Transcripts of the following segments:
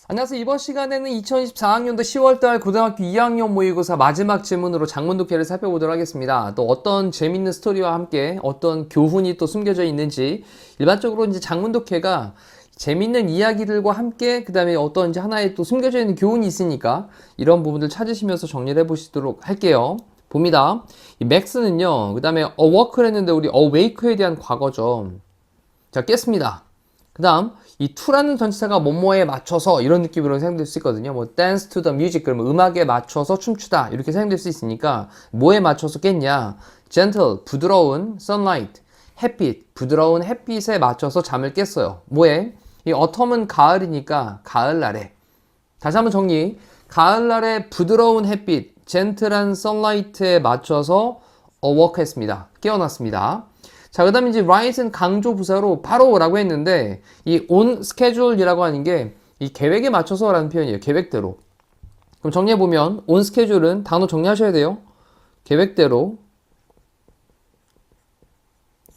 안녕하세요. 이번 시간에는 2024학년도 10월달 고등학교 2학년 모의고사 마지막 질문으로 장문독해를 살펴보도록 하겠습니다. 또 어떤 재밌는 스토리와 함께 어떤 교훈이 또 숨겨져 있는지, 일반적으로 이제 장문독해가 재밌는 이야기들과 함께 그 다음에 어떤 이제 하나의 또 숨겨져 있는 교훈이 있으니까 이런 부분들 찾으시면서 정리를 해보시도록 할게요. 봅니다. 이 max는요, 그 다음에 awork를 했는데 우리 awake에 대한 과거죠. 자, 깼습니다. 그 다음 이 to라는 전치사가 뭐뭐에 맞춰서 이런 느낌으로 사용될 수 있거든요. 뭐 dance to the music, 그러면 음악에 맞춰서 춤추다 이렇게 사용될 수 있으니까 뭐에 맞춰서 깼냐? gentle, 부드러운 sunlight, 햇빛, 부드러운 햇빛에 맞춰서 잠을 깼어요. 뭐에? 이 autumn은 가을이니까 가을날에. 다시 한번 정리. 가을날에 부드러운 햇빛, gentle한 sunlight에 맞춰서 awoke 했습니다. 깨어났습니다. 자, 그 다음에 이제 rise는 강조 부사로 바로라고 했는데, 이 on schedule이라고 하는 게 이 계획에 맞춰서 라는 표현이에요. 계획대로. 그럼 정리해보면 on schedule은 단어 정리하셔야 돼요. 계획대로.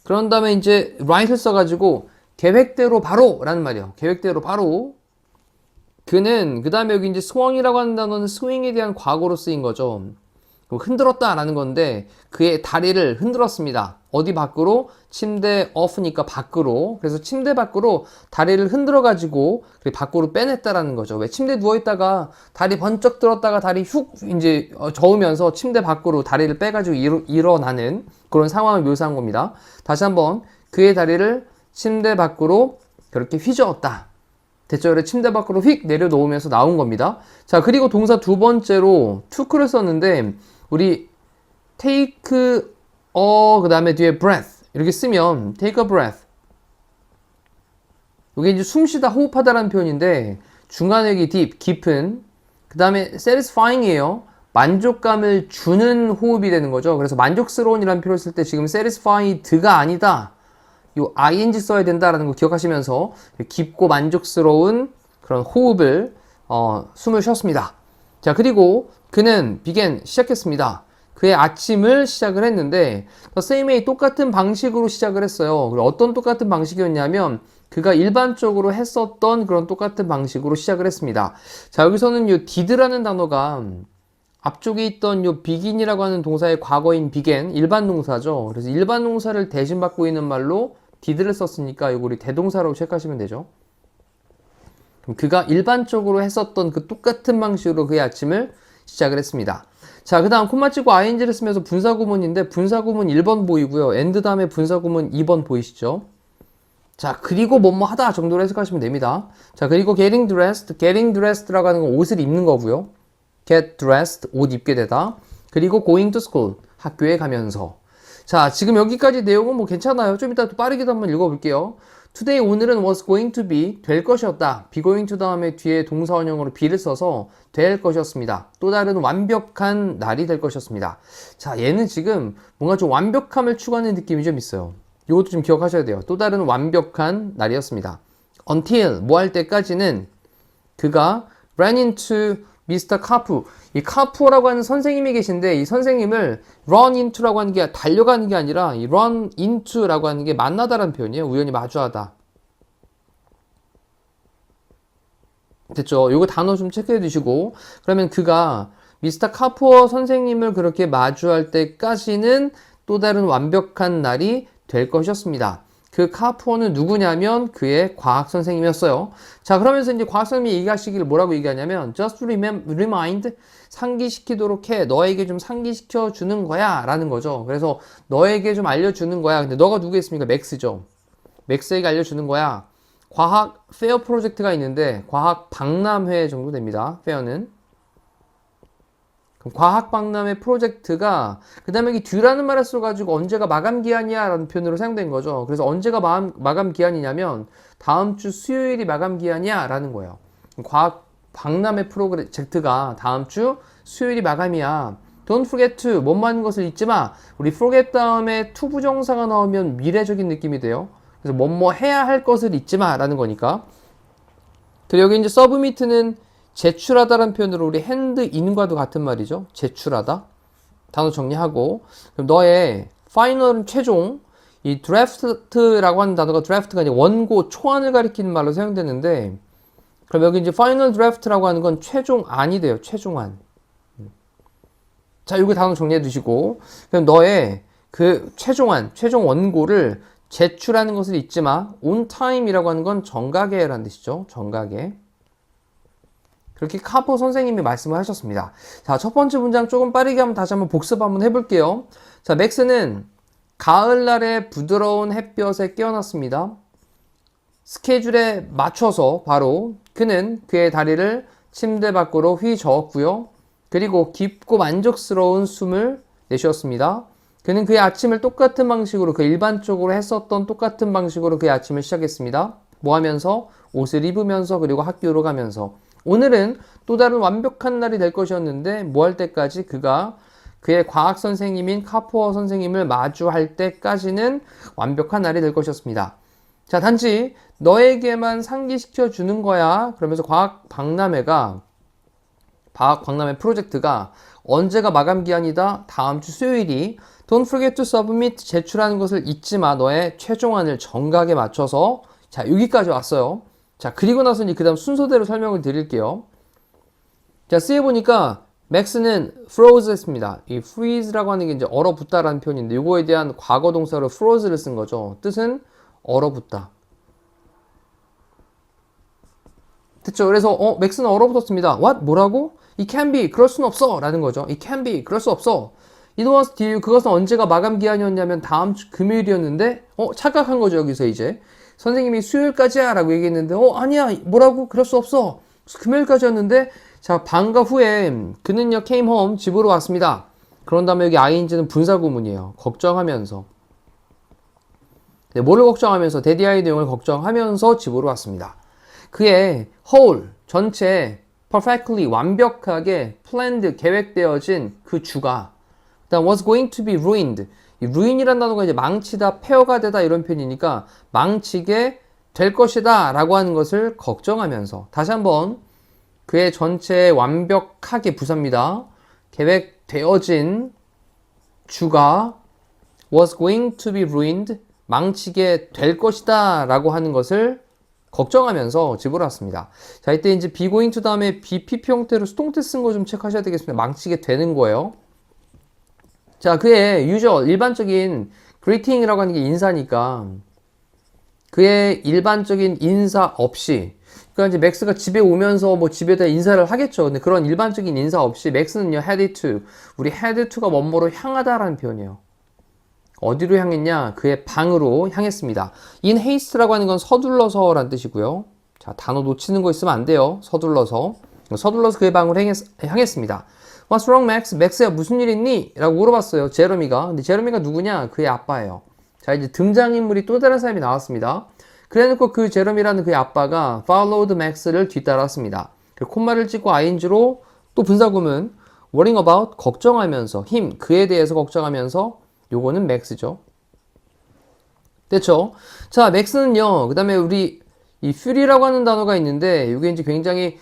그런 다음에 이제 rise를 써가지고 계획대로 바로 라는 말이에요. 계획대로 바로. 그는, 그 다음에 여기 이제 swung이라고 하는 단어는 swing에 대한 과거로 쓰인 거죠. 흔들었다 라는 건데 그의 다리를 흔들었습니다. 어디 밖으로? 침대 off니까 밖으로. 그래서 침대 밖으로 다리를 흔들어 가지고 밖으로 빼냈다라는 거죠. 왜? 침대에 누워있다가 다리 번쩍 들었다가 다리 훅 이제 저으면서 침대 밖으로 다리를 빼가지고 일어나는 그런 상황을 묘사한 겁니다. 다시 한번 그의 다리를 침대 밖으로 그렇게 휘저었다. 대절에 침대 밖으로 휙 내려놓으면서 나온 겁니다. 자, 그리고 동사 두 번째로 took를 썼는데 우리 take 그 다음에 뒤에 breath 이렇게 쓰면 take a breath, 이게 이제 숨쉬다 호흡하다라는 표현인데 중간에 여기 deep 깊은, 그 다음에 satisfying이에요. 만족감을 주는 호흡이 되는 거죠. 그래서 만족스러운이라는 표현을 쓸 때 지금 satisfied가 아니다, 요 ing 써야 된다라는 거 기억하시면서 깊고 만족스러운 그런 호흡을 숨을 쉬었습니다. 자, 그리고 그는 began 시작했습니다. 그의 아침을 시작을 했는데 the same way 똑같은 방식으로 시작을 했어요. 그리고 어떤 똑같은 방식이었냐면 그가 일반적으로 했었던 그런 똑같은 방식으로 시작을 했습니다. 자, 여기서는 요 did라는 단어가 앞쪽에 있던 요 begin이라고 하는 동사의 과거인 began, 일반 동사죠. 그래서 일반 동사를 대신 받고 있는 말로 did를 썼으니까 이거 우리 대동사로 체크하시면 되죠. 그럼 그가 일반적으로 했었던 그 똑같은 방식으로 그의 아침을 시작을 했습니다. 자, 그 다음 콤마 찍고 ing를 쓰면서 분사구문인데 분사구문 1번 보이고요. and 다음에 분사구문 2번 보이시죠? 자, 그리고 뭐뭐 하다 정도로 해석하시면 됩니다. 자, 그리고 getting dressed라고 하는 건 옷을 입는 거고요. get dressed, 옷 입게 되다. 그리고 going to school, 학교에 가면서. 자, 지금 여기까지 내용은 뭐 괜찮아요. 좀 이따 또 빠르게도 한번 읽어볼게요. Today, 오늘은 was going to be, 될 것이었다. be going to 다음에 뒤에 동사 원형으로 be를 써서 될 것이었습니다. 또 다른 완벽한 날이 될 것이었습니다. 자, 얘는 지금 뭔가 좀 완벽함을 추구하는 느낌이 좀 있어요. 이것도 좀 기억하셔야 돼요. 또 다른 완벽한 날이었습니다. Until, 뭐 할 때까지는 그가 ran into Mr. 카푸, 이 카푸라고 하는 선생님이 계신데 이 선생님을 run into라고 하는 게 달려가는 게 아니라 이 run into라고 하는 게 만나다라는 표현이에요. 우연히 마주하다. 됐죠? 요거 단어 좀 체크해 두시고, 그러면 그가 미스터 카푸어 선생님을 그렇게 마주할 때까지는 또 다른 완벽한 날이 될 것이었습니다. 그 카푸어는 누구냐면 그의 과학 선생님이었어요. 자, 그러면서 이제 과학 선생님이 얘기하시기를 뭐라고 얘기하냐면 just remind, 상기시키도록 해. 너에게 좀 상기시켜 주는 거야 라는 거죠. 그래서 너에게 좀 알려주는 거야. 근데 너가 누구겠습니까? 맥스죠. 맥스에게 알려주는 거야. 과학 페어 프로젝트가 있는데 과학 박람회 정도 됩니다. 페어는. 과학박람회 프로젝트가 그 다음에 이 듀라는 말을 써가지고 언제가 마감기한이야 라는 표현으로 사용된 거죠. 그래서 언제가 마감기한이냐면 다음 주 수요일이 마감기한이야 라는 거예요. 과학박람회 프로젝트가 다음 주 수요일이 마감이야. Don't forget to, 뭐뭐 하는 것을 잊지 마. 우리 forget 다음에 to 부정사가 나오면 미래적인 느낌이 돼요. 그래서 뭐뭐 해야 할 것을 잊지 마 라는 거니까. 그리고 여기 이제 submit는 제출하다라는 표현으로 우리 hand in과도 같은 말이죠. 제출하다. 단어 정리하고, 그럼 너의 파이널은 최종, 이 드래프트라고 하는 단어가 드래프트가 이제 원고, 초안을 가리키는 말로 사용되는데, 그럼 여기 이제 파이널 드래프트라고 하는 건 최종안이 돼요. 최종안. 자, 요게 단어 정리해 두시고, 그럼 너의 그 최종안, 최종 원고를 제출하는 것을 잊지 마. on time이라고 하는 건 정각에라는 뜻이죠. 정각에. 그렇게 카포 선생님이 말씀을 하셨습니다. 자, 첫 번째 문장 조금 빠르게 한번 다시 한번 복습 한번 해볼게요. 자, 맥스는 가을날의 부드러운 햇볕에 깨어났습니다. 스케줄에 맞춰서 바로 그는 그의 다리를 침대 밖으로 휘저었고요. 그리고 깊고 만족스러운 숨을 내쉬었습니다. 그는 그의 아침을 똑같은 방식으로, 그 일반적으로 했었던 똑같은 방식으로 그의 아침을 시작했습니다. 뭐 하면서? 옷을 입으면서, 그리고 학교로 가면서. 오늘은 또 다른 완벽한 날이 될 것이었는데 뭐 할 때까지? 그가 그의 과학 선생님인 카포어 선생님을 마주할 때까지는 완벽한 날이 될 것이었습니다. 자, 단지 너에게만 상기시켜 주는 거야. 그러면서 과학 박람회 프로젝트가 언제가 마감 기한이다? 다음 주 수요일이. Don't forget to submit. 제출하는 것을 잊지 마. 너의 최종안을 정각에 맞춰서. 자, 여기까지 왔어요. 자, 그리고 나서 이제 그 다음 순서대로 설명을 드릴게요. 자, 쓰여 보니까 맥스는 froze 했습니다. 이 freeze라고 하는 게 이제 얼어붙다라는 표현인데, 이거에 대한 과거 동사로 froze를 쓴 거죠. 뜻은 얼어붙다. 됐죠? 그래서 맥스는 얼어붙었습니다. What? 뭐라고? It can be. 그럴 순 없어. 라는 거죠. It can be. 그럴 수 없어. It was due. 그것은 언제가 마감 기한이었냐면 다음 주 금요일이었는데, 착각한 거죠. 여기서 이제. 선생님이 수요일까지야 라고 얘기했는데, 아니야. 뭐라고? 그럴 수 없어. 금요일까지였는데, 자, 방과 후에 그는요, came home. 집으로 왔습니다. 그런 다음에 여기 ing는 분사구문이에요. 걱정하면서. 네, 뭐를 걱정하면서? 데디아이 내용을 걱정하면서 집으로 왔습니다. 그의 whole, 전체, perfectly, 완벽하게 planned, 계획되어진 그 주가, 그다음 was going to be ruined. 이 ruin이라는 단어가 이제 망치다, 폐허가 되다 이런 표현이니까 망치게 될 것이다 라고 하는 것을 걱정하면서. 다시 한번 그의 전체 완벽하게 부사입니다. 계획되어진 주가 was going to be ruined. 망치게 될 것이다 라고 하는 것을 걱정하면서 집으로 왔습니다. 자, 이때 이제 be going to 다음에 BPP 형태로 수동태 쓴 거 좀 체크하셔야 되겠습니다. 망치게 되는 거예요. 자, 그의 usual, 일반적인 greeting이라고 하는 게 인사니까 그의 일반적인 인사 없이, 그러니까 이제 맥스가 집에 오면서 뭐 집에다 인사를 하겠죠. 근데 그런 일반적인 인사 없이 맥스는요, headed to, 우리 head to가 뭐뭐로 향하다라는 표현이에요. 어디로 향했냐? 그의 방으로 향했습니다. in haste라고 하는 건 서둘러서 라는 뜻이고요. 자, 단어 놓치는 거 있으면 안 돼요. 서둘러서 그의 방으로 향했습니다. What's wrong, Max? 맥스야 무슨 일 있니? 라고 물어봤어요. 제러미가. 근데 제러미가 누구냐? 그의 아빠예요. 자, 이제 등장인물이 또 다른 사람이 나왔습니다. 그래놓고 그 제러미라는 그의 아빠가 followed Max를 뒤따랐습니다. 콤마를 찍고 ing로 또 분사구문 worrying about, 걱정하면서, him, 그에 대해서 걱정하면서, 요거는 맥스죠. 됐죠? 자, 맥스는요, 그 다음에 우리 이 fury라고 하는 단어가 있는데, 이게 이제 굉장히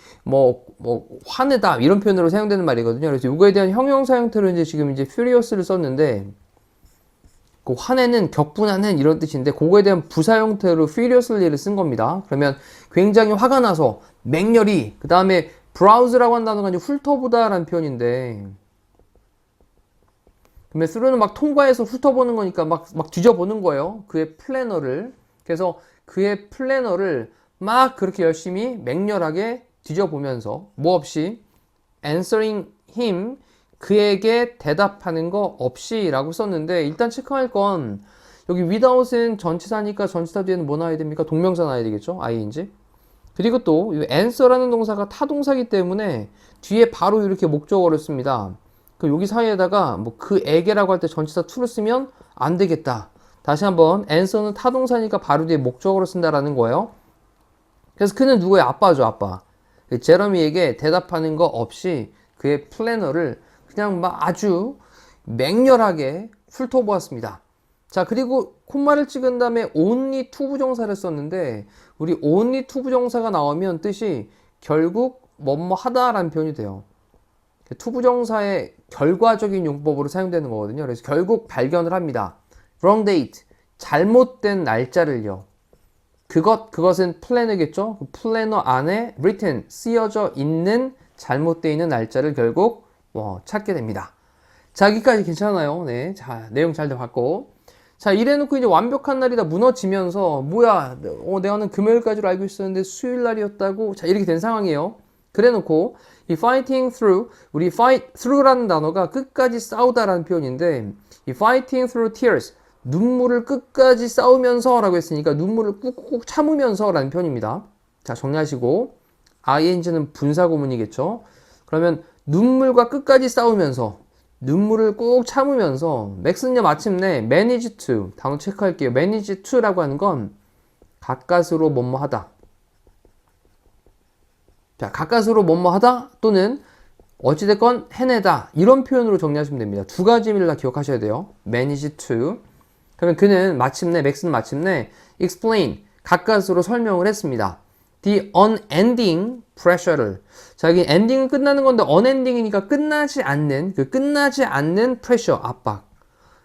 화내다, 이런 표현으로 사용되는 말이거든요. 그래서 이거에 대한 형용사 형태로 이제 지금 이제 furious를 썼는데, 그 화내는, 격분하는 이런 뜻인데, 그거에 대한 부사 형태로 furiously를 쓴 겁니다. 그러면 굉장히 화가 나서, 맹렬히, 그 다음에 browse라고 하는 단어가 이제 훑어보다라는 표현인데, 그러면 through는 막 통과해서 훑어보는 거니까 막 뒤져보는 거예요. 그의 플래너를. 그래서 그의 플래너를 막 그렇게 열심히 맹렬하게 뒤져보면서 뭐 없이 answering him, 그에게 대답하는 거 없이 라고 썼는데, 일단 체크할 건 여기 without은 전치사니까 전치사 뒤에는 뭐 나와야 됩니까? 동명사 나와야 되겠죠? ing인지. 그리고 또 이 answer라는 동사가 타동사기 때문에 뒤에 바로 이렇게 목적어를 씁니다. 그 여기 사이에다가 뭐 그에게라고 할 때 전치사 to를 쓰면 안 되겠다. 다시 한번 answer는 타동사니까 바로 뒤에 목적어로 쓴다라는 거예요. 그래서 그는 누구의 아빠죠, 아빠. 제러미에게 대답하는 거 없이 그의 플래너를 그냥 막 아주 맹렬하게 훑어보았습니다. 자, 그리고 콤마를 찍은 다음에 only to 부정사를 썼는데, 우리 only to 부정사가 나오면 뜻이 결국 뭐뭐 하다라는 표현이 돼요. 투부정사의 결과적인 용법으로 사용되는 거거든요. 그래서 결국 발견을 합니다. wrong date, 잘못된 날짜를요. 그것은 플래너겠죠? 그 플래너 안에 written, 쓰여져 있는 잘못되어 있는 날짜를 결국 찾게 됩니다. 자, 여기까지 괜찮아요. 네. 자, 내용 잘 봤고. 자, 이래놓고 이제 완벽한 날이 다 무너지면서, 뭐야, 내가는 금요일까지로 알고 있었는데 수요일 날이었다고. 자, 이렇게 된 상황이에요. 그래놓고, 이 fighting through, 우리 fight through라는 단어가 끝까지 싸우다라는 표현인데, 이 fighting through tears, 눈물을 끝까지 싸우면서 라고 했으니까 눈물을 꾹꾹 참으면서 라는 표현입니다. 자, 정리하시고, ing는 분사구문이겠죠. 그러면 눈물과 끝까지 싸우면서, 눈물을 꾹 참으면서 맥스는요 마침내 manage to 단어 체크할게요. manage to라고 하는 건 가까스로 뭐뭐 하다. 자, 가까스로 뭐뭐 하다 또는 어찌됐건 해내다 이런 표현으로 정리하시면 됩니다. 두 가지 의미를 다 기억하셔야 돼요. manage to 그러면 그는 마침내 맥스는 마침내 explain 가까스로 설명을 했습니다. The unending pressure를 자, 여기 ending은 끝나는 건데 unending이니까 끝나지 않는 pressure, 압박.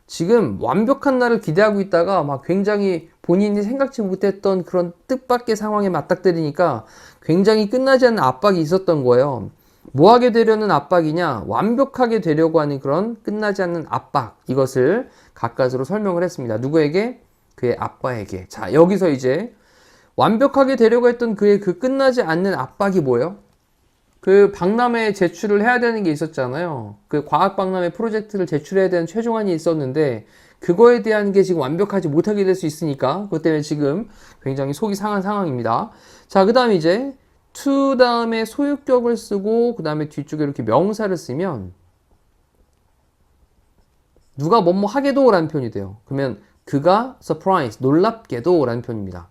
지금 완벽한 날을 기대하고 있다가 막 굉장히 본인이 생각지 못했던 그런 뜻밖의 상황에 맞닥뜨리니까 굉장히 끝나지 않는 압박이 있었던 거예요. 뭐 하게 되려는 압박이냐? 완벽하게 되려고 하는 그런 끝나지 않는 압박. 이것을 가까스로 설명을 했습니다. 누구에게? 그의 아빠에게. 자, 여기서 이제 완벽하게 되려고 했던 그의 그 끝나지 않는 압박이 뭐예요? 그 박람회에 제출을 해야 되는 게 있었잖아요. 그 과학 박람회 프로젝트를 제출해야 되는 최종안이 있었는데 그거에 대한 게 지금 완벽하지 못하게 될 수 있으니까 그것 때문에 지금 굉장히 속이 상한 상황입니다. 자, 그 다음에 이제 to 다음에 소유격을 쓰고 그 다음에 뒤쪽에 이렇게 명사를 쓰면 누가 뭐뭐 하게도 라는 표현이 돼요. 그러면 그가 surprise, 놀랍게도 라는 표현입니다.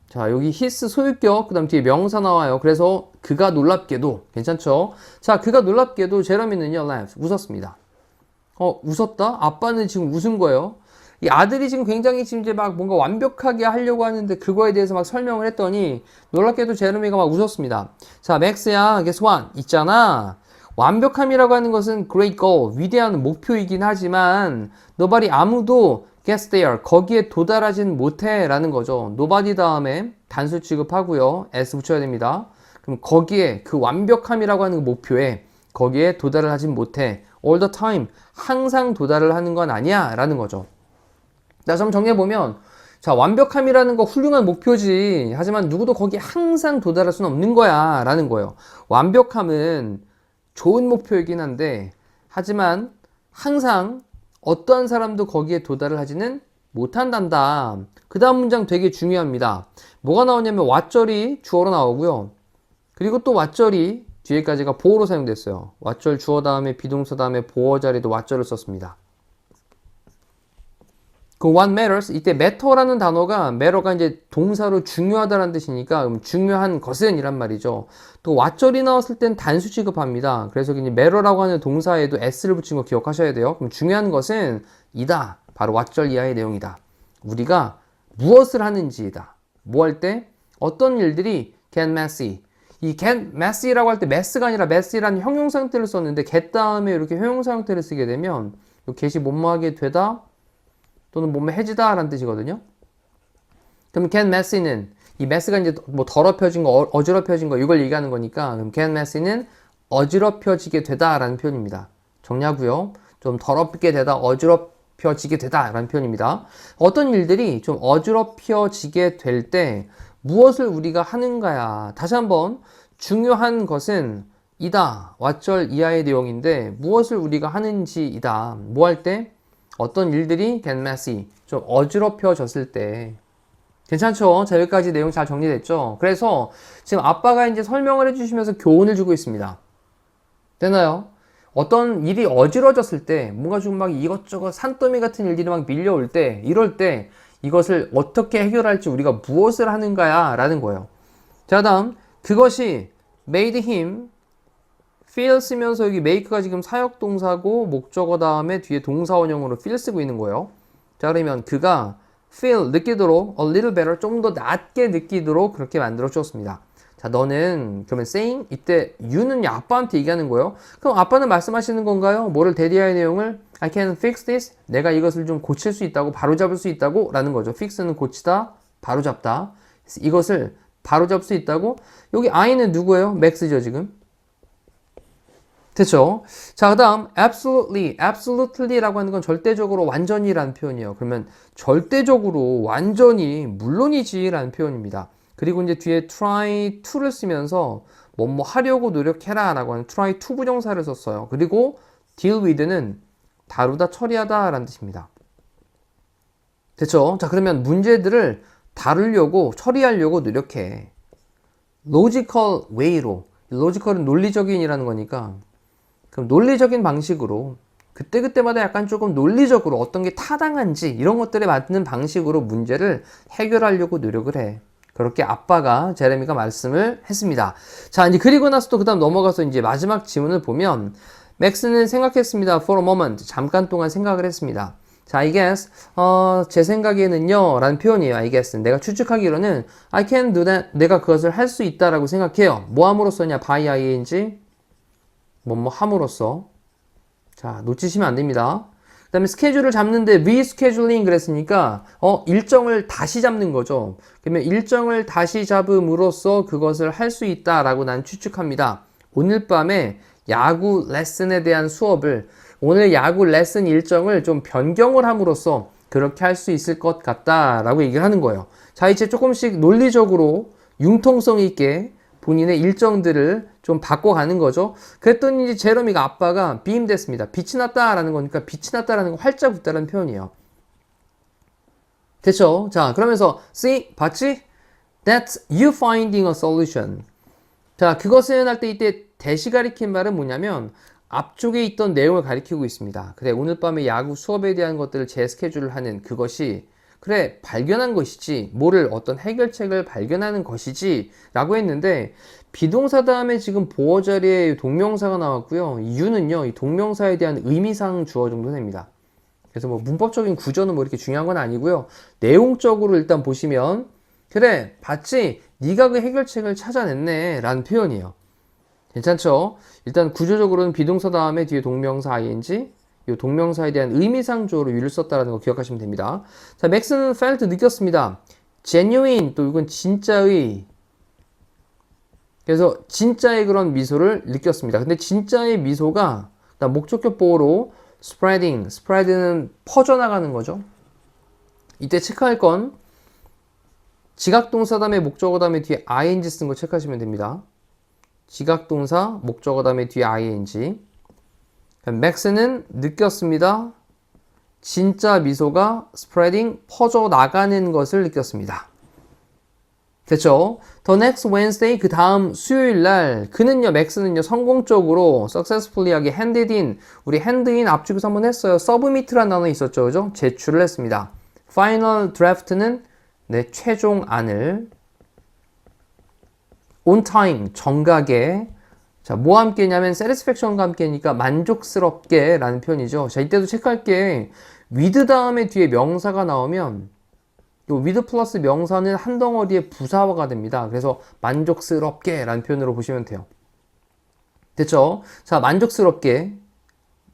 자, 여기 his 소유격, 그 다음 뒤에 명사 나와요. 그래서 그가 놀랍게도, 괜찮죠? 자, 그가 놀랍게도 제러미는요, laughed, 웃었습니다. 웃었다? 아빠는 지금 웃은 거예요. 이 아들이 지금 굉장히 지금 이제 막 뭔가 완벽하게 하려고 하는데 그거에 대해서 막 설명을 했더니 놀랍게도 제러미가 막 웃었습니다. 자, 맥스야, guess what? 있잖아. 완벽함이라고 하는 것은 great goal, 위대한 목표이긴 하지만 nobody 아무도 gets there, 거기에 도달하진 못해 라는 거죠. nobody 다음에 단수 취급하고요. s 붙여야 됩니다. 그럼 거기에 그 완벽함이라고 하는 그 목표에 거기에 도달을 하진 못해. all the time, 항상 도달을 하는 건 아니야 라는 거죠. 자, 좀 정리해보면 자, 완벽함이라는 거 훌륭한 목표지. 하지만 누구도 거기에 항상 도달할 수는 없는 거야 라는 거예요. 완벽함은 좋은 목표이긴 한데 하지만 항상 어떠한 사람도 거기에 도달을 하지는 못한단다. 그 다음 문장 되게 중요합니다. 뭐가 나오냐면 왓절이 주어로 나오고요. 그리고 또 왓절이 뒤에까지가 보어로 사용됐어요. 왓절 주어 다음에 비동사 다음에 보어 자리도 왓절을 썼습니다. 그 what matters, 이때 matter라는 단어가 matter가 이제 동사로 중요하다는 뜻이니까 중요한 것은 이란 말이죠. 또 왓절이 나왔을 땐 단수 취급합니다. 그래서 이제 matter라고 하는 동사에도 s를 붙인 거 기억하셔야 돼요. 그럼 중요한 것은 이다. 바로 왓절 이하의 내용이다. 우리가 무엇을 하는지이다. 뭐 할 때? 어떤 일들이 get messy. 이 get messy라고 할 때 mess가 아니라 messy라는 형용사 형태를 썼는데 get 다음에 이렇게 형용사 형태를 쓰게 되면 get이 뭐뭐하게 되다 또는 몸에 해지다 라는 뜻이거든요. 그럼 get messy는 이 messy가 이제 뭐 더럽혀진 거, 어지럽혀진 거 이걸 얘기하는 거니까 그럼 get messy는 어지럽혀지게 되다 라는 표현입니다. 정리하고요. 좀 더럽게 되다, 어지럽혀지게 되다 라는 표현입니다. 어떤 일들이 좀 어지럽혀지게 될 때 무엇을 우리가 하는가야. 다시 한번 중요한 것은 이다. 왓절 이하의 내용인데 무엇을 우리가 하는지이다. 뭐 할 때? 어떤 일들이 get messy, 좀 어지럽혀졌을 때. 괜찮죠? 자, 여기까지 내용 잘 정리됐죠? 그래서 지금 아빠가 이제 설명을 해주시면서 교훈을 주고 있습니다. 되나요? 어떤 일이 어지러졌을 때, 뭔가 좀 막 이것저것 산더미 같은 일들이 막 밀려올 때, 이럴 때 이것을 어떻게 해결할지 우리가 무엇을 하는가야 라는 거예요. 자, 다음 그것이 made him feel 쓰면서 여기 make가 지금 사역동사고 목적어 다음에 뒤에 동사원형으로 feel 쓰고 있는 거예요. 자, 그러면 그가 feel 느끼도록 a little better 좀 더 낫게 느끼도록 그렇게 만들어 주었습니다. 자, 너는 그러면 saying 이때 you는 아빠한테 얘기하는 거예요. 그럼 아빠는 말씀하시는 건가요? 뭐를 대리할 내용을 I can fix this. 내가 이것을 좀 고칠 수 있다고, 바로잡을 수 있다고 라는 거죠. fix는 고치다, 바로잡다. 이것을 바로잡을 수 있다고. 여기 I는 누구예요? Max죠 지금. 됐죠? 자, 그 다음 absolutely, absolutely라고 하는 건 절대적으로 완전히라는 표현이에요. 그러면 절대적으로 완전히 물론이지 라는 표현입니다. 그리고 이제 뒤에 try to를 쓰면서 뭐 하려고 노력해라 라고 하는 try to 부정사를 썼어요. 그리고 deal with는 다루다, 처리하다 라는 뜻입니다. 됐죠? 자, 그러면 문제들을 다루려고, 처리하려고 노력해. logical way로. logical은 논리적인이라는 거니까 그럼 논리적인 방식으로 그때그때마다 약간 조금 논리적으로 어떤 게 타당한지 이런 것들에 맞는 방식으로 문제를 해결하려고 노력을 해. 그렇게 아빠가 제레미가 말씀을 했습니다. 자, 이제 그리고 나서 또 그다음 넘어가서 이제 마지막 지문을 보면 맥스는 생각했습니다. For a moment. 잠깐 동안 생각을 했습니다. 자, I guess 제 생각에는요 라는 표현이에요. I guess. 내가 추측하기로는 I can do that. 내가 그것을 할 수 있다라고 생각해요. 뭐 함으로써냐? by ing. 뭐 함으로써. 자, 놓치시면 안 됩니다. 그 다음에 스케줄을 잡는데 rescheduling 그랬으니까 일정을 다시 잡는 거죠. 그러면 일정을 다시 잡음으로써 그것을 할 수 있다라고 난 추측합니다. 오늘 밤에 야구 레슨에 대한 수업을 오늘 야구 레슨 일정을 좀 변경을 함으로써 그렇게 할 수 있을 것 같다라고 얘기를 하는 거예요. 자, 이제 조금씩 논리적으로 융통성 있게 본인의 일정들을 좀 바꿔가는 거죠. 그랬더니 이제 제러미가 아빠가 비임됐습니다. 빛이 났다라는 거니까 빛이 났다라는 거 활짝 웃다라는 표현이에요. 됐죠? 자, 그러면서 see, 봤지? That's you finding a solution. 자, 그것은 할 때 이때 대시 가리킨 말은 뭐냐면 앞쪽에 있던 내용을 가리키고 있습니다. 그래, 오늘 밤에 야구 수업에 대한 것들을 재스케줄을 하는 그것이 그래, 발견한 것이지, 뭐를 어떤 해결책을 발견하는 것이지 라고 했는데 비동사 다음에 지금 보어 자리에 동명사가 나왔고요. you는요, 이 동명사에 대한 의미상 주어 정도 됩니다. 그래서 뭐 문법적인 구조는 뭐 이렇게 중요한 건 아니고요. 내용적으로 일단 보시면 그래, 봤지? 네가 그 해결책을 찾아냈네 라는 표현이에요. 괜찮죠? 일단 구조적으로는 비동사 다음에 뒤에 동명사 ing, 이 동명사에 대한 의미상 주어로 you를 썼다는 거 기억하시면 됩니다. 자, 맥스는 felt 느꼈습니다. genuine, 또 이건 진짜의, 그래서 진짜의 그런 미소를 느꼈습니다. 근데 진짜의 미소가 목적격 보호로 spread는 퍼져나가는 거죠. 이때 체크할 건 지각동사 다음에 목적어 다음에 뒤에 ing 쓴 거 체크하시면 됩니다. 지각동사, 목적어 다음에 뒤에 ing. 맥스는 느꼈습니다. 진짜 미소가 spreading, 퍼져나가는 것을 느꼈습니다. 됐죠? The next Wednesday, 그 다음 수요일 날, 맥스는요, 성공적으로, successfully하게 handed in, 우리 hand in 앞쪽에서 한번 했어요. submit라는 단어 있었죠, 그죠? 제출을 했습니다. final draft는 내 최종안을 on time, 정각에, 자, 뭐와 함께냐면 satisfaction과 함께니까 만족스럽게 라는 표현이죠. 자, 이때도 체크할 게 with 다음에 뒤에 명사가 나오면 요 with 플러스 명사는 한 덩어리의 부사화가 됩니다. 그래서 만족스럽게 라는 표현으로 보시면 돼요. 됐죠? 자, 만족스럽게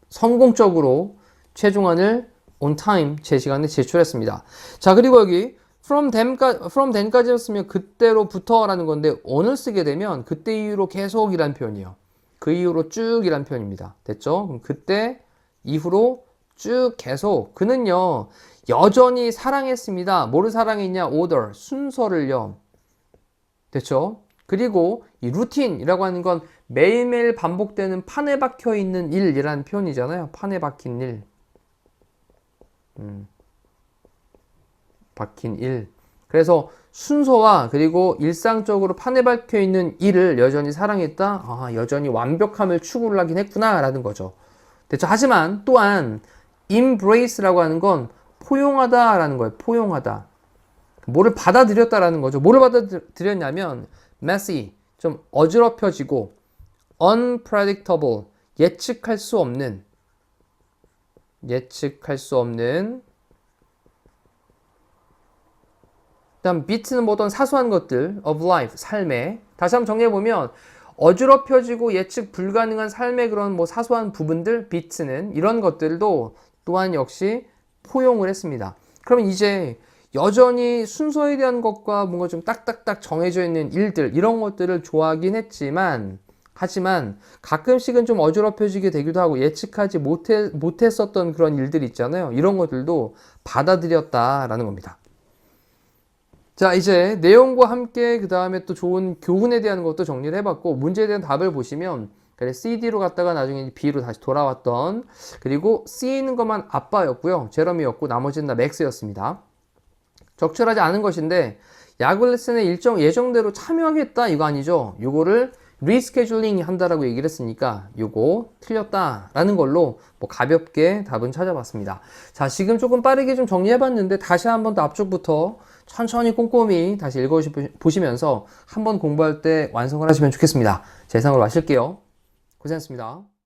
성공적으로 최종안을 on time 제 시간에 제출했습니다. 자, 그리고 여기 from then까지 였으면 그때로부터 라는 건데 on을 쓰게 되면 그때 이후로 계속 이란 표현이에요. 그 이후로 쭉 이란 표현입니다. 됐죠? 그럼 그때 이후로 쭉 계속 그는요 여전히 사랑했습니다. 뭐를 사랑했냐? order, 순서를요. 됐죠? 그리고 이 루틴이라고 하는 건 매일매일 반복되는 판에 박혀 있는 일이라는 표현이잖아요. 판에 박힌 일. 박힌 일. 그래서 순서와 그리고 일상적으로 판에 박혀 있는 일을 여전히 사랑했다. 아, 여전히 완벽함을 추구를 하긴 했구나 라는 거죠. 됐죠? 하지만 또한 embrace라고 하는 건 포용하다 라는 거예요. 포용하다. 뭐를 받아들였다라는 거죠. 뭐를 받아들였냐면 messy, 좀 어지럽혀지고 unpredictable, 예측할 수 없는 그다음 bit는 뭐 어떤 사소한 것들 of life, 삶의. 다시 한번 정리해보면 어지럽혀지고 예측 불가능한 삶의 그런 뭐 사소한 부분들, bit는 이런 것들도 또한 역시 포용을 했습니다. 그러면 이제 여전히 순서에 대한 것과 뭔가 좀 딱딱딱 정해져 있는 일들, 이런 것들을 좋아하긴 하지만 가끔씩은 좀 어지럽혀지게 되기도 하고 예측하지 못했었던 그런 일들 있잖아요. 이런 것들도 받아들였다라는 겁니다. 자, 이제 내용과 함께 그 다음에 또 좋은 교훈에 대한 것도 정리를 해봤고, 문제에 대한 답을 보시면 그래, CD로 갔다가 나중에 B로 다시 돌아왔던, 그리고 C는 것만 아빠였고요, 제러미였고 나머지는 다 맥스였습니다. 적절하지 않은 것인데 야구 레슨에 일정 예정대로 참여하겠다 이거 아니죠. 요거를 리스케줄링 한다라고 얘기를 했으니까 요거 틀렸다라는 걸로 뭐 가볍게 답은 찾아봤습니다. 자, 지금 조금 빠르게 좀 정리해봤는데 다시 한번 더 앞쪽부터 천천히 꼼꼼히 다시 읽어보시면서 한번 공부할 때 완성을 하시면 좋겠습니다. 자, 이상으로 마실게요. 고생했습니다.